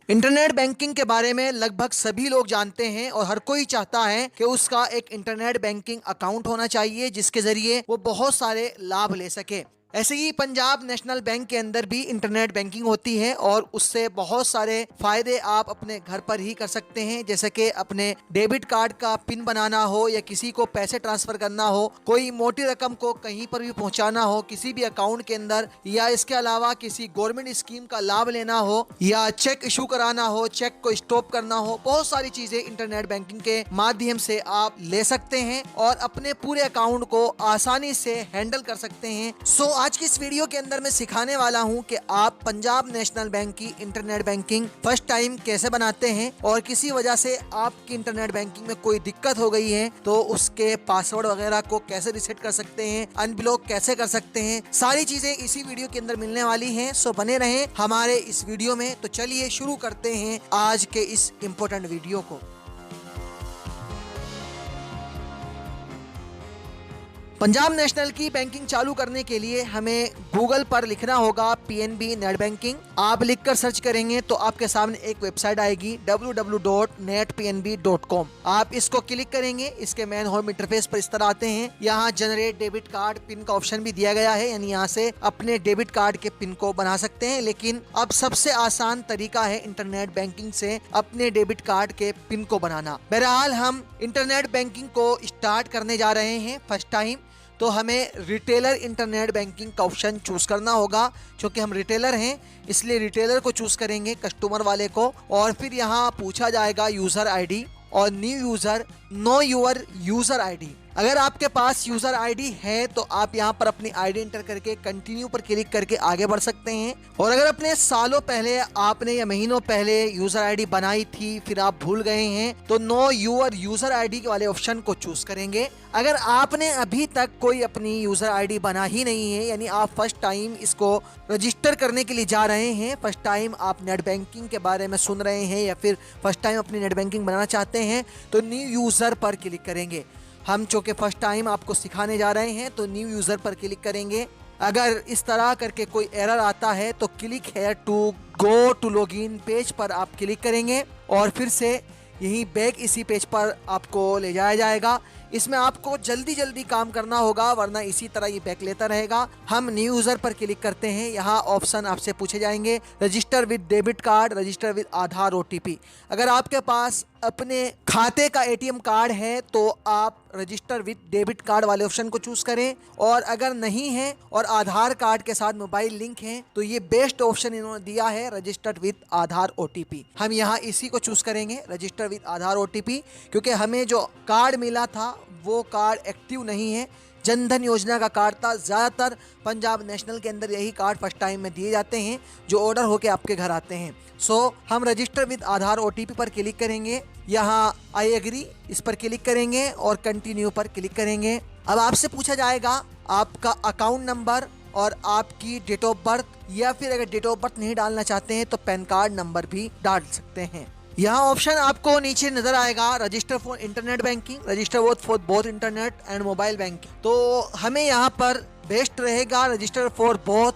Internet banking के बारे में लगभग सभी लोग जानते हैं और हर कोई चाहता है कि उसका एक इंटरनेट बैंकिंग अकाउंट होना चाहिए जिसके जरिए वो बहुत सारे लाभ ले सके। ऐसे ही पंजाब नेशनल बैंक के अंदर भी इंटरनेट बैंकिंग होती है और उससे बहुत सारे फायदे आप अपने घर पर ही कर सकते हैं, जैसे कि अपने डेबिट कार्ड का पिन बनाना हो या किसी को पैसे ट्रांसफर करना हो, कोई मोटी रकम को कहीं पर भी पहुंचाना हो किसी भी अकाउंट के अंदर, या इसके अलावा किसी गवर्नमेंट स्कीम का लाभ लेना हो या चेक इशू कराना हो, चेक को स्टॉप करना हो, बहुत सारी चीजें इंटरनेट बैंकिंग के माध्यम से आप ले सकते हैं और अपने पूरे अकाउंट को आसानी से हैंडल कर सकते हैं। आज की इस वीडियो के अंदर मैं सिखाने वाला हूं कि आप पंजाब नेशनल बैंक की इंटरनेट बैंकिंग फर्स्ट टाइम कैसे बनाते हैं और किसी वजह से आपकी इंटरनेट बैंकिंग में कोई दिक्कत हो गई है तो उसके पासवर्ड वगैरह को कैसे रिसेट कर सकते हैं, अनब्लॉक कैसे कर सकते हैं, सारी चीजें इसी वीडियो के अंदर मिलने वाली हैं। सो बने रहें हमारे इस वीडियो में। तो चलिए शुरू करते हैं आज के इस इम्पोर्टेंट वीडियो को। पंजाब नेशनल की बैंकिंग चालू करने के लिए हमें गूगल पर लिखना होगा पीएनबी नेट बैंकिंग। आप लिखकर सर्च करेंगे तो आपके सामने एक वेबसाइट आएगी www.netpnb.com। आप इसको क्लिक करेंगे, इसके मेन होम इंटरफेस पर इस तरह आते हैं। यहाँ जनरेट डेबिट कार्ड पिन का ऑप्शन भी दिया गया है, यानी यहाँ से अपने डेबिट कार्ड के पिन को बना सकते हैं। लेकिन अब सबसे आसान तरीका है इंटरनेट बैंकिंग से अपने डेबिट कार्ड के पिन को बनाना। बहरहाल हम इंटरनेट बैंकिंग को स्टार्ट करने जा रहे हैं फर्स्ट टाइम, तो हमें रिटेलर इंटरनेट बैंकिंग का ऑप्शन चूज करना होगा। क्योंकि हम रिटेलर हैं इसलिए रिटेलर को चूज करेंगे, कस्टमर वाले को, और फिर यहाँ पूछा जाएगा यूजर आईडी और new user know your user ID. अगर आपके पास यूजर आईडी है तो आप यहाँ पर अपनी आईडी एंटर करके कंटिन्यू पर क्लिक करके आगे बढ़ सकते हैं। और अगर अपने सालों पहले आपने या महीनों पहले यूजर आईडी बनाई थी फिर आप भूल गए हैं तो नो योर यूजर आईडी वाले ऑप्शन को चूज करेंगे। अगर आपने अभी तक कोई अपनी यूजर आईडी बना ही नहीं है, यानी आप फर्स्ट टाइम इसको रजिस्टर करने के लिए जा रहे हैं, फर्स्ट टाइम आप नेट बैंकिंग के बारे में सुन रहे हैं या फिर फर्स्ट टाइम अपनी नेट बैंकिंग बनाना चाहते हैं, तो न्यू यूजर पर क्लिक करेंगे। हम चूँकि फर्स्ट टाइम आपको सिखाने जा रहे हैं तो न्यू यूज़र पर क्लिक करेंगे। अगर इस तरह करके कोई एरर आता है तो click here to go to login page पर आप क्लिक करेंगे और फिर से यही बैक इसी पेज पर आपको ले जाया जाएगा। इसमें आपको जल्दी जल्दी काम करना होगा वरना इसी तरह ये बैक लेता रहेगा। हम न्यू यूज़र पर क्लिक करते हैं। यहाँ ऑप्शन आपसे पूछे जाएंगे register with debit card, register with Aadhaar, OTP. अगर आपके पास अपने खाते का एटीएम कार्ड है तो आप रजिस्टर विद डेबिट कार्ड वाले ऑप्शन को चूज करें, और अगर नहीं है और आधार कार्ड के साथ मोबाइल लिंक है तो ये बेस्ट ऑप्शन इन्होंने दिया है रजिस्टर्ड विद आधार ओटीपी। हम यहाँ इसी को चूज करेंगे रजिस्टर विद आधार ओटीपी, क्योंकि हमें जो कार्ड मिला था वो कार्ड एक्टिव नहीं है, जनधन योजना का कार्ड था। ज़्यादातर पंजाब नेशनल के अंदर यही कार्ड फर्स्ट टाइम में दिए जाते हैं जो ऑर्डर होके आपके घर आते हैं। हम रजिस्टर विद आधार ओटीपी पर क्लिक करेंगे। यहाँ आई एग्री इस पर क्लिक करेंगे और कंटिन्यू पर क्लिक करेंगे। अब आपसे पूछा जाएगा आपका अकाउंट नंबर और आपकी डेट ऑफ बर्थ, या फिर अगर डेट ऑफ बर्थ नहीं डालना चाहते हैं तो पैन कार्ड नंबर भी डाल सकते हैं। यहाँ ऑप्शन आपको नीचे नजर आएगा register for internet banking, register for both internet and mobile banking. तो हमें यहाँ पर बेस्ट रहेगा रजिस्टर फॉर बोथ,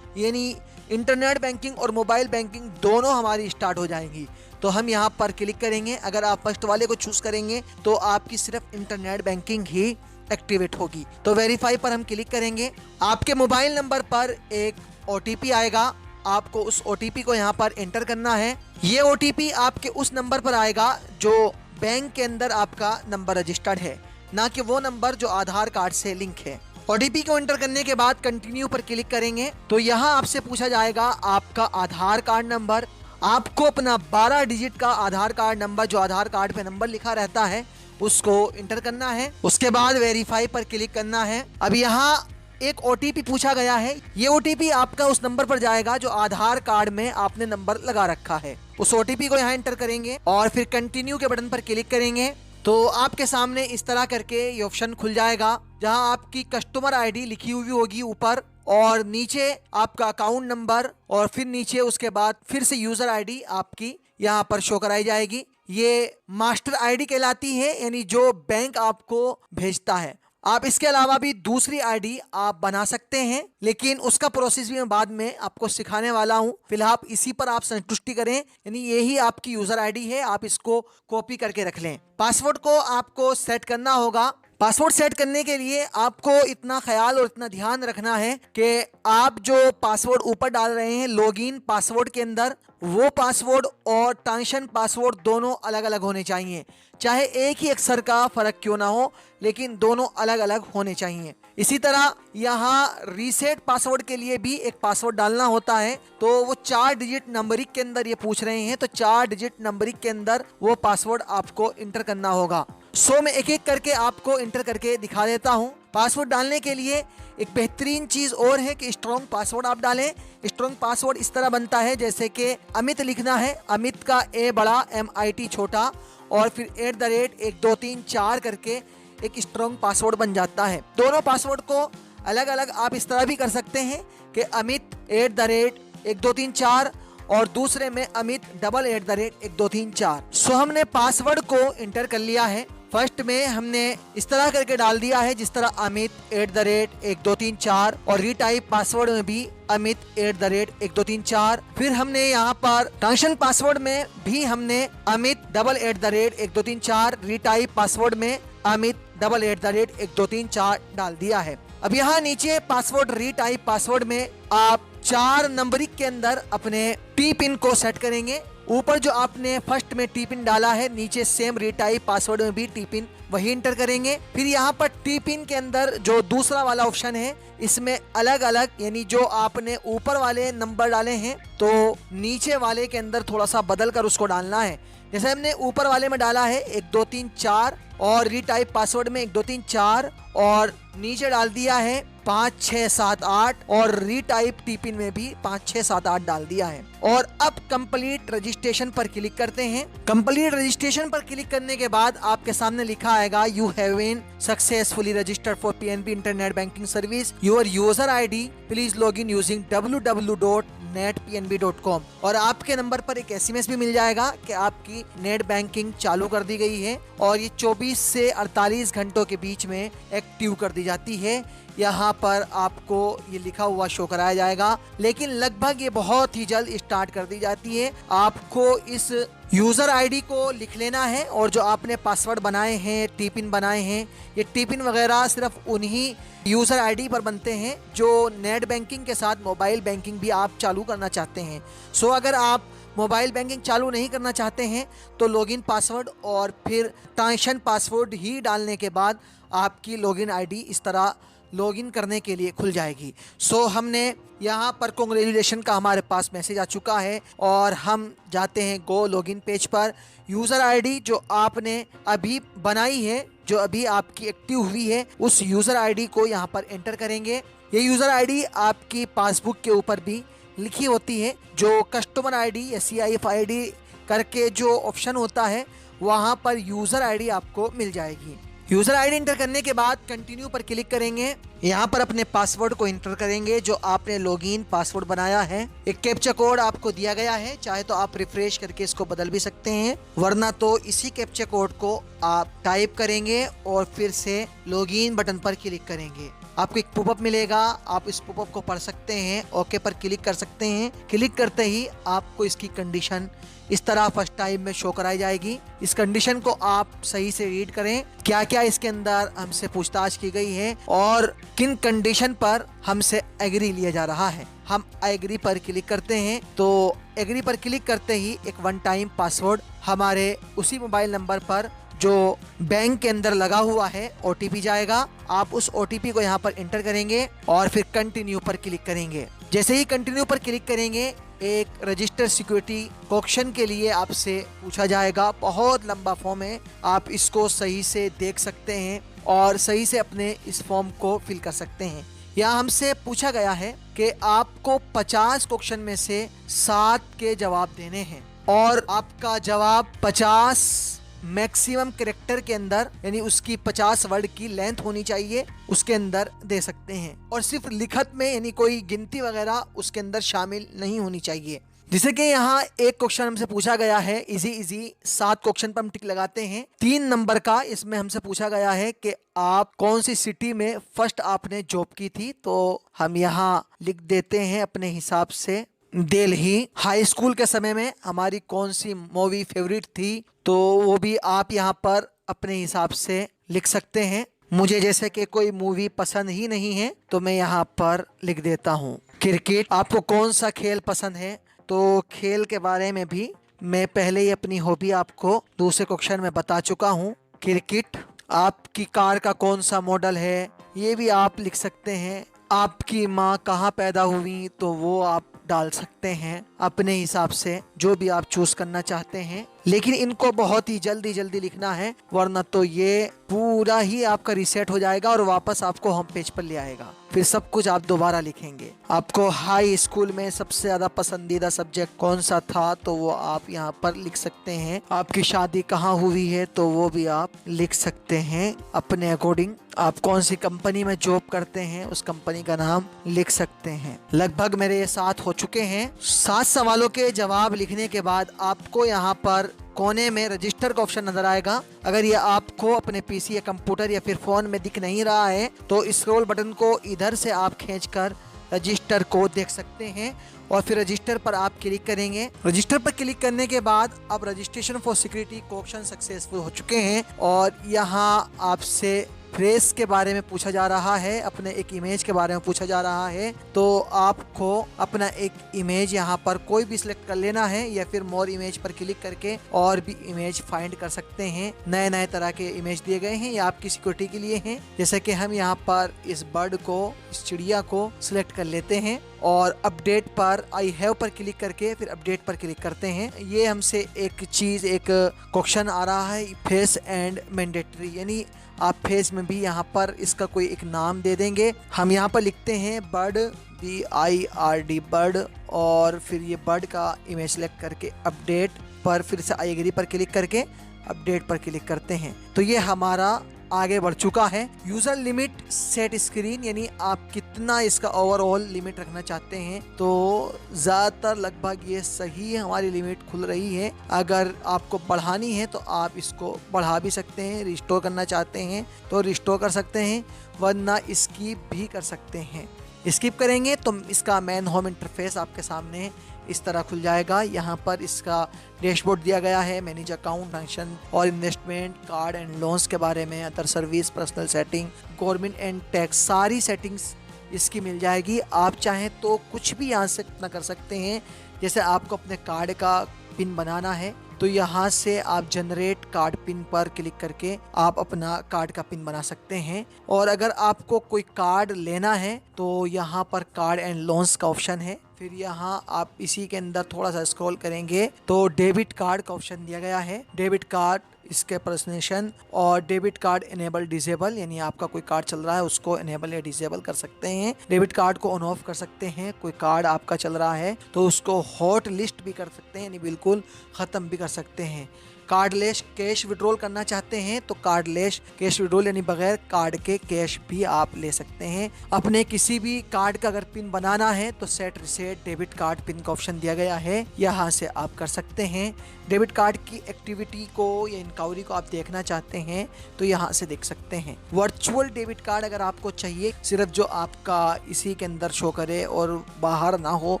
यानी इंटरनेट बैंकिंग और मोबाइल बैंकिंग दोनों हमारी स्टार्ट हो जाएंगी। तो हम यहाँ पर क्लिक करेंगे। अगर आप फर्स्ट वाले को चूज करेंगे तो आपकी सिर्फ इंटरनेट बैंकिंग ही एक्टिवेट होगी। तो वेरीफाई पर हम क्लिक करेंगे। आपके मोबाइल नंबर पर एक ओटीपी आएगा, आपको उस ओटीपी को यहाँ पर एंटर करना है। ये ओटीपी आपके उस नंबर पर आएगा जो बैंक के अंदर आपका नंबर रजिस्टर्ड है, ना कि वो नंबर जो आधार कार्ड से लिंक है। ओटीपी को एंटर करने के बाद कंटिन्यू पर क्लिक करेंगे तो यहाँ आपसे पूछा जाएगा आपका आधार कार्ड नंबर। आपको अपना 12 डिजिट का आधार कार्ड नंबर जो आधार कार्ड पे नंबर लिखा रहता है उसको एंटर करना है। उसके बाद वेरीफाई पर क्लिक करना है। अब यहाँ एक ओटीपी पूछा गया है, ये ओटीपी आपका उस नंबर पर जाएगा जो आधार कार्ड में आपने नंबर लगा रखा है। उस ओटीपी को यहाँ एंटर करेंगे और फिर कंटिन्यू के बटन पर क्लिक करेंगे तो आपके सामने इस तरह करके ये ऑप्शन खुल जाएगा जहाँ आपकी कस्टमर आईडी लिखी हुई होगी ऊपर, और नीचे आपका अकाउंट नंबर, और फिर नीचे उसके बाद फिर से यूजर आईडी आपकी यहाँ पर शो कराई जाएगी। ये मास्टर आईडी कहलाती है, यानी जो बैंक आपको भेजता है। आप इसके अलावा भी दूसरी आईडी आप बना सकते हैं, लेकिन उसका प्रोसेस भी मैं बाद में आपको सिखाने वाला हूं। फिलहाल इसी पर आप संतुष्टि करें, यानी यही आपकी यूजर आईडी है, आप इसको कॉपी करके रख लें। पासवर्ड को आपको सेट करना होगा। पासवर्ड सेट करने के लिए आपको इतना ख्याल और इतना ध्यान रखना है कि आप जो पासवर्ड ऊपर डाल रहे हैं लॉगिन पासवर्ड के अंदर, वो पासवर्ड और ट्रांजेक्शन पासवर्ड दोनों अलग अलग होने चाहिए। चाहे एक ही अक्षर का फर्क क्यों ना हो, लेकिन दोनों अलग अलग होने चाहिए। इसी तरह यहाँ रीसेट पासवर्ड के लिए भी एक पासवर्ड डालना होता है, तो वो 4 डिजिट नंबरिंग के अंदर ये पूछ रहे हैं, तो 4 डिजिट नंबरिंग के अंदर वो पासवर्ड आपको इंटर करना होगा। सो मैं एक एक करके आपको इंटर करके दिखा देता हूँ। पासवर्ड डालने के लिए एक बेहतरीन चीज और है कि स्ट्रॉन्ग पासवर्ड आप डालें। स्ट्रॉन्ग पासवर्ड इस तरह बनता है जैसे कि अमित लिखना है, अमित का ए बड़ा MIT छोटा और फिर @1234 करके एक स्ट्रॉन्ग पासवर्ड बन जाता है। दोनों पासवर्ड को अलग अलग आप इस तरह भी कर सकते हैं कि अमित @1234 और दूसरे में अमित @1234। सो हमने पासवर्ड को इंटर कर लिया है। फर्स्ट में हमने इस तरह करके डाल दिया है जिस तरह अमित @1234 और रीटाइप पासवर्ड में भी अमित @1234। फिर हमने यहाँ पर ट्रांजेक्शन पासवर्ड में भी हमने अमित @1234, रीटाइप पासवर्ड में अमित @1234 डाल दिया है। अब यहाँ नीचे पासवर्ड रीटाइप पासवर्ड में आप 4 नंबरिंग के अंदर अपने टी पिन को सेट करेंगे। ऊपर जो आपने फर्स्ट में टी पिन डाला है, नीचे सेम रीटाइप पासवर्ड में भी टी पिन वही इंटर करेंगे। फिर यहाँ पर टी पिन के अंदर जो दूसरा वाला ऑप्शन है, इसमें अलग अलग, यानी जो आपने ऊपर वाले नंबर डाले हैं तो नीचे वाले के अंदर थोड़ा सा बदल कर उसको डालना है। जैसे हमने ऊपर वाले में डाला है 1234 और रीटाइप पासवर्ड में 1234 और नीचे डाल दिया है 5678 और रीटाइप टीपिन में भी 5678 डाल दिया है। और अब कंप्लीट रजिस्ट्रेशन पर क्लिक करते हैं। कंप्लीट रजिस्ट्रेशन पर क्लिक करने के बाद आपके सामने लिखा आएगा you have been successfully registered for PNB internet banking service, your user ID please log in using www.netpnb.com। और आपके नंबर पर एक SMS भी मिल जाएगा कि आपकी नेट बैंकिंग चालू कर दी गई है और ये 24 से 48 घंटों के बीच में एक्टिव कर दी जाती है। यहाँ पर आपको ये लिखा हुआ शो कराया जाएगा, लेकिन लगभग ये बहुत ही जल्द स्टार्ट कर दी जाती है। आपको इस यूजर ID को लिख लेना है और जो आपने पासवर्ड बनाए हैं, टीपिन बनाए हैं, ये टीपिन वगैरह सिर्फ उन्हीं यूजर ID पर बनते हैं जो नेट बैंकिंग के साथ मोबाइल बैंकिंग भी आप चालू करना चाहते हैं। सो अगर आप मोबाइल बैंकिंग चालू नहीं करना चाहते हैं तो लॉगिन पासवर्ड और फिर ट्रांजेक्शन पासवर्ड ही डालने के बाद आपकी लॉगिन ID इस तरह लॉगिन करने के लिए खुल जाएगी। सो हमने यहाँ पर कांग्रेचुलेशन का हमारे पास मैसेज आ चुका है और हम जाते हैं गो लॉगिन पेज पर। यूज़र ID जो आपने अभी बनाई है, जो अभी आपकी एक्टिव हुई है, उस यूज़र ID को यहाँ पर एंटर करेंगे। ये यूज़र ID आपकी पासबुक के ऊपर भी लिखी होती है। जो कस्टमर ID या CIF ID करके जो ऑप्शन होता है वहाँ पर यूज़र ID आपको मिल जाएगी। यूजर ID इंटर करने के बाद कंटिन्यू पर क्लिक करेंगे। यहाँ पर अपने पासवर्ड को इंटर करेंगे जो आपने लॉगिन पासवर्ड बनाया है। एक कैप्चा कोड आपको दिया गया है, चाहे तो आप रिफ्रेश करके इसको बदल भी सकते हैं, वरना तो इसी कैप्चा कोड को आप टाइप करेंगे और फिर से लॉगिन बटन पर क्लिक करेंगे। आपको एक पॉपअप मिलेगा, आप इस पॉपअप को पढ़ सकते हैं, ओके पर क्लिक कर सकते हैं। क्लिक करते ही आपको इसकी कंडीशन इस तरह फर्स्ट टाइम में शो कराई जाएगी। इस कंडीशन को आप सही से रीड करें, क्या क्या इसके अंदर हमसे पूछताछ की गई है और किन कंडीशन पर हमसे एग्री लिया जा रहा है। हम एग्री पर क्लिक करते हैं तो एग्री पर क्लिक करते ही एक वन टाइम पासवर्ड हमारे उसी मोबाइल नंबर पर जो बैंक के अंदर लगा हुआ है OTP जाएगा। आप उस OTP को यहाँ पर एंटर करेंगे और फिर कंटिन्यू पर क्लिक करेंगे। जैसे ही कंटिन्यू पर क्लिक करेंगे एक रजिस्टर सिक्योरिटी क्वेश्चन के लिए आपसे पूछा जाएगा। बहुत लंबा फॉर्म है, आप इसको सही से देख सकते हैं और सही से अपने इस फॉर्म को फिल कर सकते हैं। यहाँ हमसे पूछा गया है कि आपको 50 क्वेश्चन में से 7 के जवाब देने हैं और आपका जवाब 50 मैक्सिमम कैरेक्टर के अंदर, यानी उसकी 50 वर्ड की लेंथ होनी चाहिए, उसके अंदर दे सकते हैं। और सिर्फ लिखत में, यानी कोई गिनती वगैरह उसके अंदर शामिल नहीं होनी चाहिए। जिसे कि यहाँ एक क्वेश्चन हमसे पूछा गया है इजी इजी, 7 क्वेश्चन पर हम टिक लगाते हैं। 3 नंबर का इसमें हमसे पूछा गया है कि आप कौन सी सिटी में फर्स्ट आपने जॉब की थी, तो हम यहाँ लिख देते हैं अपने हिसाब से दिल्ली। हाई स्कूल के समय में हमारी कौन सी मूवी फेवरेट थी, तो वो भी आप यहाँ पर अपने हिसाब से लिख सकते हैं। मुझे जैसे कि कोई मूवी पसंद ही नहीं है तो मैं यहाँ पर लिख देता हूँ क्रिकेट। आपको कौन सा खेल पसंद है, तो खेल के बारे में भी मैं पहले ही अपनी हॉबी आपको दूसरे क्वेश्चन में बता चुका हूँ, क्रिकेट। आपकी कार का कौन सा मॉडल है, ये भी आप लिख सकते हैं। आपकी माँ कहाँ पैदा हुई, तो वो आप डाल सकते हैं अपने हिसाब से, जो भी आप चूज करना चाहते हैं। लेकिन इनको बहुत ही जल्दी जल्दी लिखना है, वरना तो ये पूरा ही आपका रीसेट हो जाएगा और वापस आपको होम पेज पर ले आएगा। फिर सब कुछ आप दोबारा लिखेंगे। आपको हाई स्कूल में सबसे ज्यादा पसंदीदा सब्जेक्ट कौन सा था, तो वो आप यहाँ पर लिख सकते हैं। आपकी शादी कहाँ हुई है, तो वो भी आप लिख सकते हैं अपने अकॉर्डिंग। आप कौन सी कंपनी में जॉब करते हैं, उस कंपनी का नाम लिख सकते हैं। लगभग मेरे ये 7 हो चुके हैं। 7 सवालों के जवाब लिखने के बाद आपको यहाँ पर कोने में रजिस्टर का ऑप्शन नजर आएगा। अगर ये आपको अपने पीसी या कंप्यूटर या फिर फोन में दिख नहीं रहा है, तो स्क्रॉल बटन को इधर से आप खींचकर रजिस्टर को देख सकते हैं और फिर रजिस्टर पर आप क्लिक करेंगे। रजिस्टर पर क्लिक करने के बाद अब रजिस्ट्रेशन फॉर सिक्योरिटी को ऑप्शन सक्सेसफुल हो चुके हैं और यहाँ आपसे फेस के बारे में पूछा जा रहा है, अपने एक इमेज के बारे में पूछा जा रहा है। तो आपको अपना एक इमेज यहाँ पर कोई भी सिलेक्ट कर लेना है या फिर मोर इमेज पर क्लिक करके और भी इमेज फाइंड कर सकते हैं। नए नए तरह के इमेज दिए गए हैं, ये आपकी सिक्योरिटी के लिए हैं। जैसे कि हम यहाँ पर इस बर्ड को, इस चिड़िया को सिलेक्ट कर लेते हैं और अपडेट पर आई हैव पर क्लिक करके फिर अपडेट पर क्लिक करते हैं। ये हमसे एक चीज, एक क्वेश्चन आ रहा है, फेस एंड मैंडेटरी, यानी आप फेस में भी यहाँ पर इसका कोई एक नाम दे देंगे। हम यहाँ पर लिखते हैं बर्ड, BIRD बर्ड, और फिर ये बर्ड का इमेज सेलेक्ट करके अपडेट पर फिर से आई एग्री पर क्लिक करके अपडेट पर क्लिक करते हैं। तो ये हमारा आगे बढ़ चुका है। यूजर लिमिट सेट स्क्रीन, यानी आप कितना इसका ओवरऑल लिमिट रखना चाहते हैं, तो ज्यादातर लगभग ये सही हमारी लिमिट खुल रही है। अगर आपको बढ़ानी है तो आप इसको बढ़ा भी सकते हैं, रिस्टोर करना चाहते हैं तो रिस्टोर कर सकते हैं, वरना स्किप भी कर सकते हैं। स्किप करेंगे तो इसका मेन होम इंटरफेस आपके सामने इस तरह खुल जाएगा। यहाँ पर इसका डैशबोर्ड दिया गया है, मैनेज अकाउंट, ट्रांजेक्शन और इन्वेस्टमेंट, कार्ड एंड लोन्स के बारे में, other service, personal setting, government and tax, सारी सेटिंग्स इसकी मिल जाएगी। आप चाहें तो कुछ भी यहाँ से अपना कर सकते हैं। जैसे आपको अपने कार्ड का पिन बनाना है तो यहाँ से आप जनरेट कार्ड पिन पर क्लिक करके आप अपना कार्ड का पिन बना सकते हैं। और अगर आपको कोई कार्ड लेना है तो यहाँ पर कार्ड एंड लोन्स का ऑप्शन है। फिर यहाँ आप इसी के अंदर थोड़ा सा स्क्रॉल करेंगे तो डेबिट कार्ड का ऑप्शन दिया गया है। डेबिट कार्ड, इसके पर्सनेशन और डेबिट कार्ड इनेबल डिसेबल, यानी आपका कोई कार्ड चल रहा है उसको इनेबल या डिसेबल कर सकते हैं। डेबिट कार्ड को ऑन ऑफ कर सकते हैं। कोई कार्ड आपका चल रहा है तो उसको हॉट लिस्ट भी कर सकते हैं, यानी बिल्कुल ख़त्म भी कर सकते हैं। कार्डलेस कैश विड्रॉल करना चाहते हैं तो कार्डलेस कैश विड्रॉल, यानी बगैर कार्ड के कैश भी आप ले सकते हैं। अपने किसी भी कार्ड का अगर पिन बनाना है तो set reset debit card pin का ऑप्शन दिया गया है, यहाँ से आप कर सकते हैं। डेबिट कार्ड की एक्टिविटी को या इंक्वायरी को आप देखना चाहते हैं तो यहाँ से देख सकते हैं। वर्चुअल डेबिट कार्ड अगर आपको चाहिए, सिर्फ जो आपका इसी के अंदर शो करे और बाहर ना हो,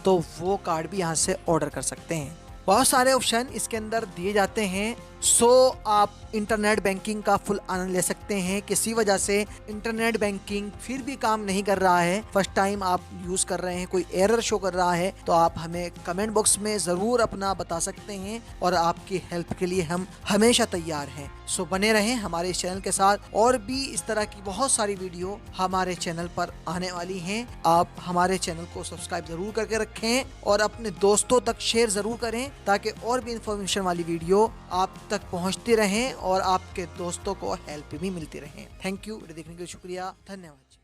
तो वो कार्ड भी यहाँ से ऑर्डर कर सकते हैं। बहुत सारे ऑप्शन इसके अंदर दिए जाते हैं। आप इंटरनेट बैंकिंग का फुल आनंद ले सकते हैं। किसी वजह से इंटरनेट बैंकिंग फिर भी काम नहीं कर रहा है, फर्स्ट टाइम आप यूज कर रहे हैं, कोई एरर शो कर रहा है, तो आप हमें कमेंट बॉक्स में जरूर अपना बता सकते हैं और आपकी हेल्प के लिए हम हमेशा तैयार हैं। सो बने रहें हमारे इस चैनल के साथ, और भी इस तरह की बहुत सारी वीडियो हमारे चैनल पर आने वाली हैं। आप हमारे चैनल को सब्सक्राइब जरूर करके रखें और अपने दोस्तों तक शेयर जरूर करें, ताकि और भी इंफॉर्मेशन वाली वीडियो आप तक पहुंचती रहें और आपके दोस्तों को हेल्प भी मिलती रहे। थैंक यू, वीडियो देखने के लिए शुक्रिया, धन्यवाद।